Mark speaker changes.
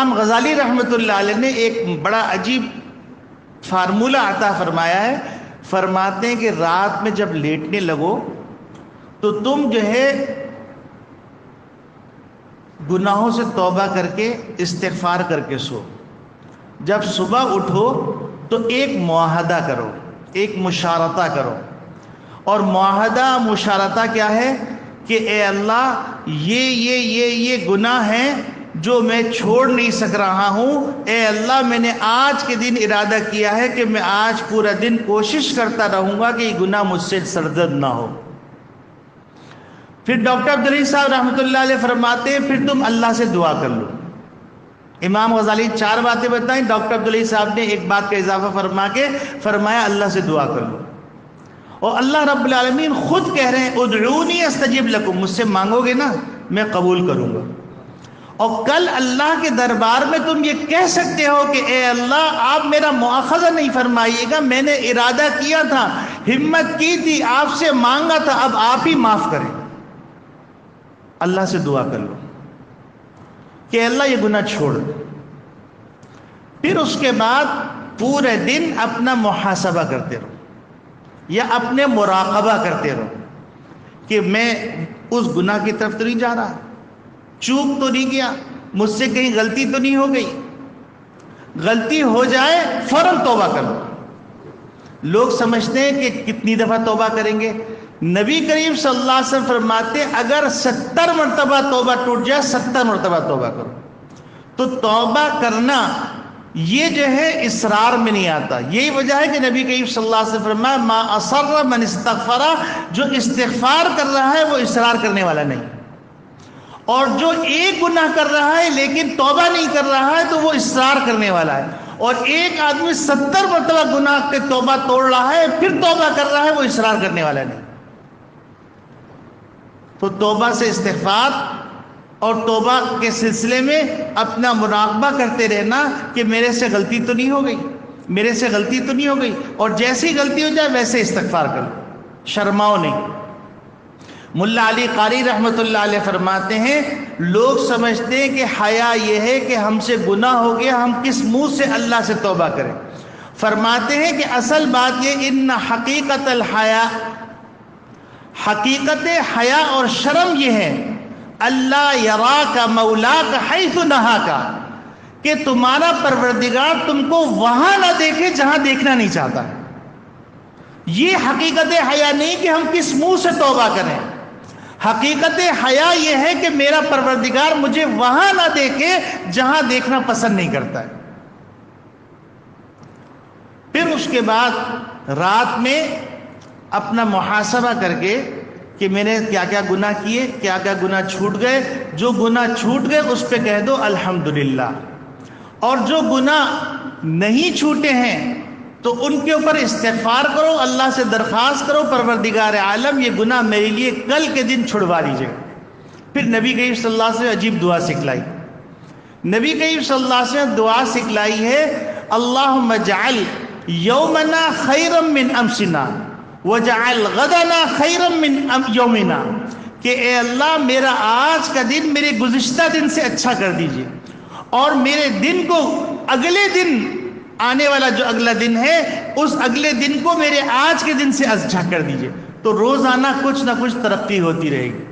Speaker 1: امام غزالی رحمۃ اللہ علیہ نے ایک بڑا عجیب فارمولہ عطا فرمایا ہے. فرماتے ہیں کہ رات میں جب لیٹنے لگو تو تم جو ہے گناہوں سے توبہ کر کے استغفار کر کے سو. جب صبح اٹھو تو ایک معاہدہ کرو، ایک مشارطہ کرو. اور معاہدہ مشارطہ کیا ہے کہ اے اللہ یہ گناہ ہیں جو میں چھوڑ نہیں سک رہا ہوں. اے اللہ میں نے آج کے دن ارادہ کیا ہے کہ میں آج پورا دن کوشش کرتا رہوں گا کہ یہ گناہ مجھ سے سرزد نہ ہو. پھر ڈاکٹر عبدالعزیز صاحب رحمۃ اللہ علیہ فرماتے ہیں پھر تم اللہ سے دعا کر لو. امام غزالی 4 باتیں بتائیں، ڈاکٹر عبدالعزیز صاحب نے ایک بات کا اضافہ فرما کے فرمایا اللہ سے دعا کر لو. اور اللہ رب العالمین خود کہہ رہے ہیں ادعونی استجب لکم، مجھ سے مانگو گے نا میں قبول کروں گا. اور کل اللہ کے دربار میں تم یہ کہہ سکتے ہو کہ اے اللہ آپ میرا مؤاخذہ نہیں فرمائیے گا، میں نے ارادہ کیا تھا، ہمت کی تھی، آپ سے مانگا تھا، اب آپ ہی معاف کریں. اللہ سے دعا کر لو کہ اللہ یہ گناہ چھوڑ دے. پھر اس کے بعد پورے دن اپنا محاسبہ کرتے رہو یا اپنے مراقبہ کرتے رہو کہ میں اس گناہ کی طرف تو نہیں جا رہا، چوک تو نہیں کیا، مجھ سے کہیں غلطی تو نہیں ہو گئی. غلطی ہو جائے فوراً توبہ کر لو. لوگ سمجھتے ہیں کہ کتنی دفعہ توبہ کریں گے. نبی کریم صلی اللہ علیہ وسلم فرماتے ہیں اگر 70 مرتبہ توبہ ٹوٹ جائے 70 مرتبہ توبہ کرو. تو توبہ کرنا یہ جو ہے اصرار میں نہیں آتا. یہی وجہ ہے کہ نبی کریم صلی اللہ علیہ وسلم فرمایا ما اصر من استغفر، جو استغفار کر رہا ہے وہ اصرار کرنے والا نہیں. اور جو ایک گناہ کر رہا ہے لیکن توبہ نہیں کر رہا ہے تو وہ اصرار کرنے والا ہے. اور ایک آدمی 70 مرتبہ گناہ کے توبہ توڑ رہا ہے پھر توبہ کر رہا ہے وہ اصرار کرنے والا نہیں. تو توبہ سے استغفار اور توبہ کے سلسلے میں اپنا مراقبہ کرتے رہنا کہ میرے سے غلطی تو نہیں ہو گئی، میرے سے غلطی تو نہیں ہو گئی. اور جیسی غلطی ہو جائے ویسے استغفار کرو، شرماؤ نہیں. ملا علی قاری رحمۃ اللہ علیہ فرماتے ہیں لوگ سمجھتے ہیں کہ حیا یہ ہے کہ ہم سے گناہ ہو گیا ہم کس منہ سے اللہ سے توبہ کریں. فرماتے ہیں کہ اصل بات یہ ان حقیقت الحیا، حقیقت حیا اور شرم یہ ہے اللہ یراک مولاک حیث نہاک، کہ تمہارا پروردگار تم کو وہاں نہ دیکھے جہاں دیکھنا نہیں چاہتا. یہ حقیقت حیا نہیں کہ ہم کس منہ سے توبہ کریں. حقیقت حیا یہ ہے کہ میرا پروردگار مجھے وہاں نہ دیکھے جہاں دیکھنا پسند نہیں کرتا ہے. پھر اس کے بعد رات میں اپنا محاسبہ کر کے کہ میں نے کیا کیا گناہ کیے، کیا کیا گناہ چھوٹ گئے. جو گناہ چھوٹ گئے اس پہ کہہ دو الحمدللہ، اور جو گناہ نہیں چھوٹے ہیں تو ان کے اوپر استغفار کرو، اللہ سے درخواست کرو پروردگار عالم یہ گناہ میرے لیے کل کے دن چھڑوا لیجیے. پھر نبی کریم صلی اللہ علیہ وسلم عجیب دعا سکھلائی. نبی کریم صلی اللہ علیہ وسلم دعا سکھلائی ہے اللہم اجعل یومنا خیرا من امسنا وجعل غدنا خیرا من یومنا، کہ اے اللہ میرا آج کا دن میرے گزشتہ دن سے اچھا کر دیجئے، اور میرے دن کو اگلے دن آنے والا جو اگلا دن ہے اس اگلے دن کو میرے آج کے دن سے اچھا کر دیجئے. تو روزانہ کچھ نہ کچھ ترقی ہوتی رہے گی.